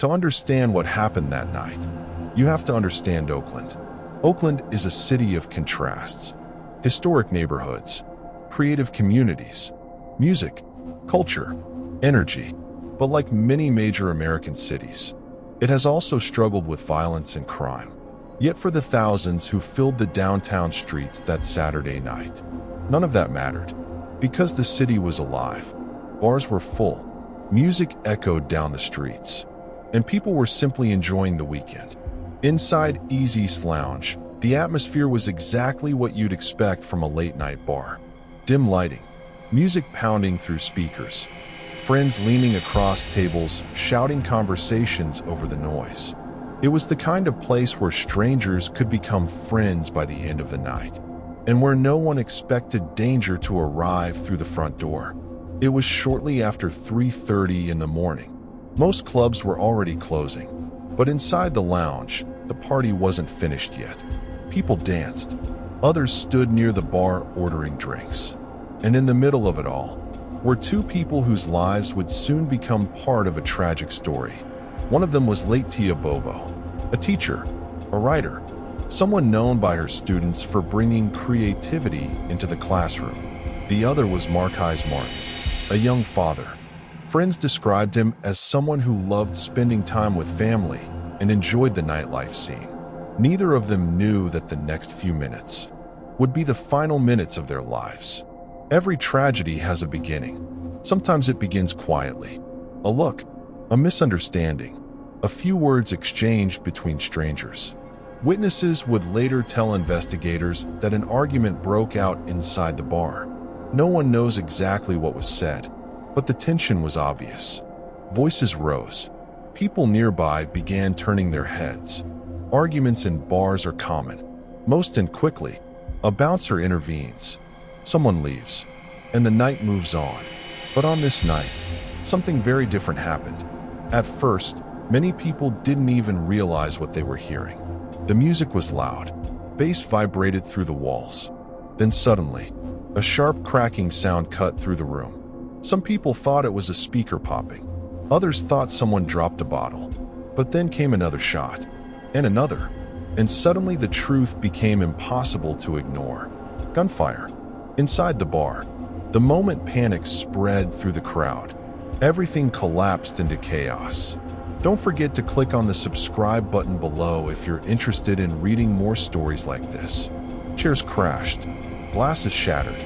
To understand what happened that night, you have to understand Oakland. Oakland is a city of contrasts. Historic neighborhoods, creative communities, music, culture, energy. But like many major American cities, it has also struggled with violence and crime. Yet for the thousands who filled the downtown streets that Saturday night, none of that mattered. Because the city was alive, bars were full, music echoed down the streets, and people were simply enjoying the weekend. Inside Easy's Lounge, the atmosphere was exactly what you'd expect from a late-night bar. Dim lighting, music pounding through speakers, friends leaning across tables, shouting conversations over the noise. It was the kind of place where strangers could become friends by the end of the night, and where no one expected danger to arrive through the front door. It was shortly after 3:30 in the morning. Most clubs were already closing, but inside the lounge, the party wasn't finished yet. People danced. Others stood near the bar ordering drinks. And in the middle of it all were two people whose lives would soon become part of a tragic story. One of them was Tia Bobo, a teacher, a writer, someone known by her students for bringing creativity into the classroom. The other was Marquise Martin, a young father. Friends described him as someone who loved spending time with family and enjoyed the nightlife scene. Neither of them knew that the next few minutes would be the final minutes of their lives. Every tragedy has a beginning. Sometimes it begins quietly. A look, a misunderstanding, a few words exchanged between strangers. Witnesses would later tell investigators that an argument broke out inside the bar. No one knows exactly what was said, but the tension was obvious. Voices rose. People nearby began turning their heads. Arguments in bars are common. Most end quickly. A bouncer intervenes. Someone leaves, and the night moves on. But on this night, something very different happened. At first, many people didn't even realize what they were hearing. The music was loud. Bass vibrated through the walls. Then suddenly, a sharp cracking sound cut through the room. Some people thought it was a speaker popping. Others thought someone dropped a bottle. But then came another shot, and another. And suddenly the truth became impossible to ignore. Gunfire. Inside the bar. The moment panic spread through the crowd. Everything collapsed into chaos. Don't forget to click on the subscribe button below if you're interested in reading more stories like this. Chairs crashed. Glasses shattered.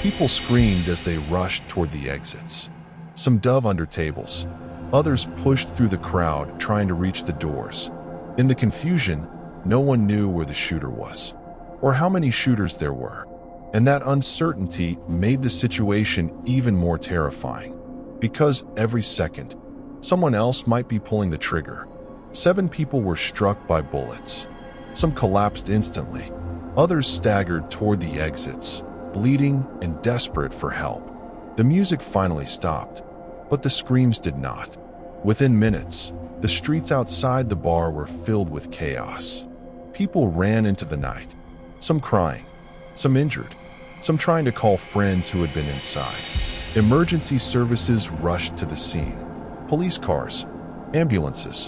People screamed as they rushed toward the exits. Some dove under tables. Others pushed through the crowd, trying to reach the doors. In the confusion, no one knew where the shooter was, or how many shooters there were. And that uncertainty made the situation even more terrifying. Because every second, someone else might be pulling the trigger. 7 people were struck by bullets. Some collapsed instantly. Others staggered toward the exits, bleeding and desperate for help. The music finally stopped, but the screams did not. Within minutes, the streets outside the bar were filled with chaos. People ran into the night, some crying, some injured, some trying to call friends who had been inside. Emergency services rushed to the scene. Police cars, ambulances,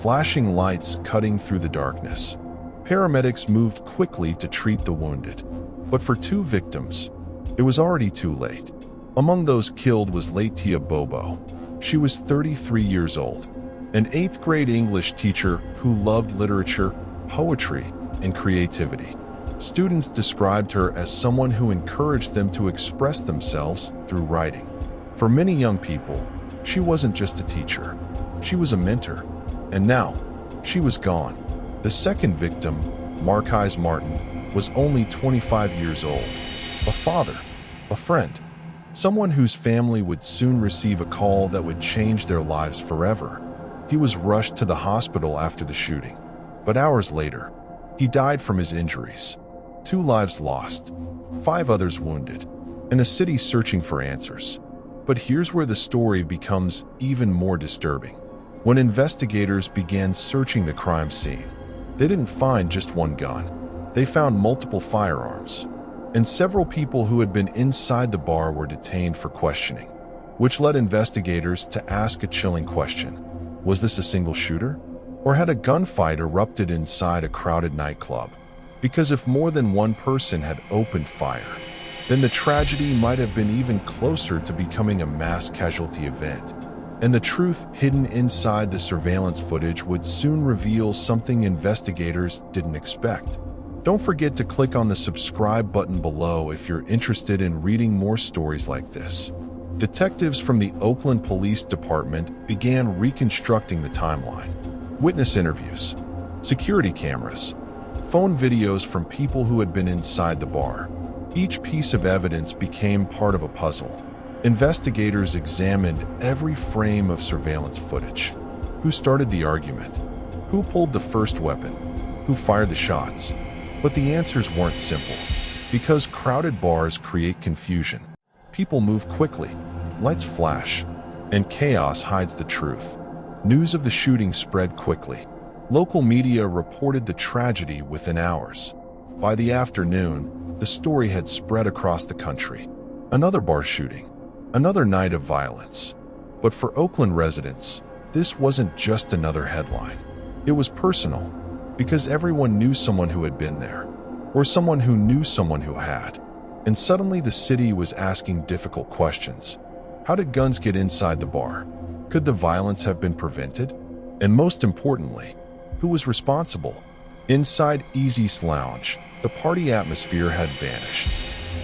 flashing lights cutting through the darkness. Paramedics moved quickly to treat the wounded. But for 2 victims, it was already too late. Among those killed was Tia Bobo. She was 33 years old, an 8th grade English teacher who loved literature, poetry, and creativity. Students described her as someone who encouraged them to express themselves through writing. For many young people, she wasn't just a teacher. She was a mentor. And now, she was gone. The second victim, Marquise Martin, was only 25 years old. A father, a friend, someone whose family would soon receive a call that would change their lives forever. He was rushed to the hospital after the shooting. But hours later, he died from his injuries. 2 lives lost, 5 others wounded, and a city searching for answers. But here's where the story becomes even more disturbing. When investigators began searching the crime scene, they didn't find just one gun. They found multiple firearms, and several people who had been inside the bar were detained for questioning, which led investigators to ask a chilling question. Was this a single shooter? Or had a gunfight erupted inside a crowded nightclub? Because if more than one person had opened fire, then the tragedy might have been even closer to becoming a mass casualty event. And the truth hidden inside the surveillance footage would soon reveal something investigators didn't expect. Don't forget to click on the subscribe button below if you're interested in reading more stories like this. Detectives from the Oakland Police Department began reconstructing the timeline. Witness interviews, security cameras, phone videos from people who had been inside the bar. Each piece of evidence became part of a puzzle. Investigators examined every frame of surveillance footage. Who started the argument? Who pulled the first weapon? Who fired the shots? But the answers weren't simple. Because crowded bars create confusion. People move quickly, lights flash, and chaos hides the truth. News of the shooting spread quickly. Local media reported the tragedy within hours. By the afternoon, the story had spread across the country. Another bar shooting, another night of violence. But for Oakland residents, this wasn't just another headline. It was personal, because everyone knew someone who had been there, or someone who knew someone who had. And suddenly the city was asking difficult questions. How did guns get inside the bar? Could the violence have been prevented? And most importantly, who was responsible? Inside Easy's lounge, the party atmosphere had vanished.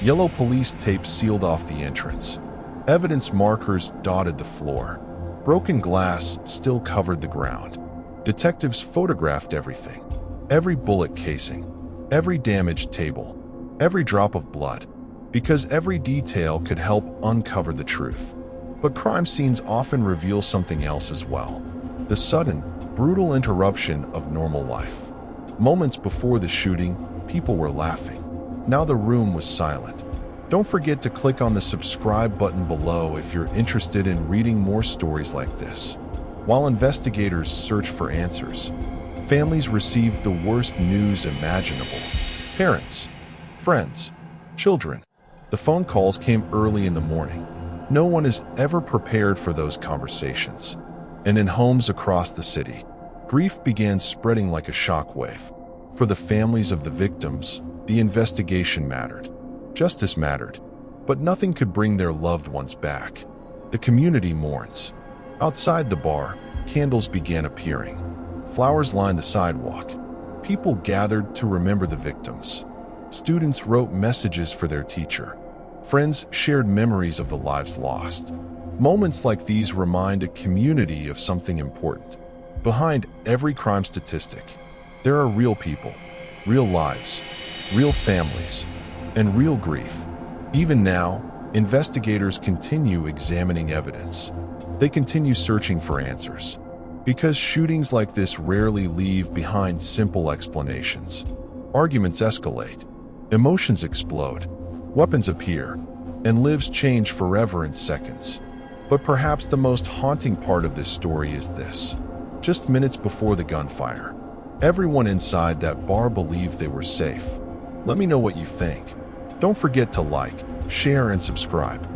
Yellow police tape sealed off the entrance. Evidence markers dotted the floor. Broken glass still covered the ground. Detectives photographed everything. Every bullet casing, every damaged table, every drop of blood, because every detail could help uncover the truth. But crime scenes often reveal something else as well. The sudden, brutal interruption of normal life. Moments before the shooting, people were laughing. Now the room was silent. Don't forget to click on the subscribe button below if you're interested in reading more stories like this. While investigators search for answers, families received the worst news imaginable. Parents, friends, children. The phone calls came early in the morning. No one is ever prepared for those conversations. And in homes across the city, grief began spreading like a shockwave. For the families of the victims, the investigation mattered. Justice mattered. But nothing could bring their loved ones back. The community mourns. Outside the bar, candles began appearing. Flowers lined the sidewalk. People gathered to remember the victims. Students wrote messages for their teacher. Friends shared memories of the lives lost. Moments like these remind a community of something important. Behind every crime statistic, there are real people, real lives, real families, and real grief. Even now, investigators continue examining evidence. They continue searching for answers. Because shootings like this rarely leave behind simple explanations. Arguments escalate. Emotions explode, weapons appear, and lives change forever in seconds. But perhaps the most haunting part of this story is this. Just minutes before the gunfire, everyone inside that bar believed they were safe. Let me know what you think. Don't forget to like, share, and subscribe.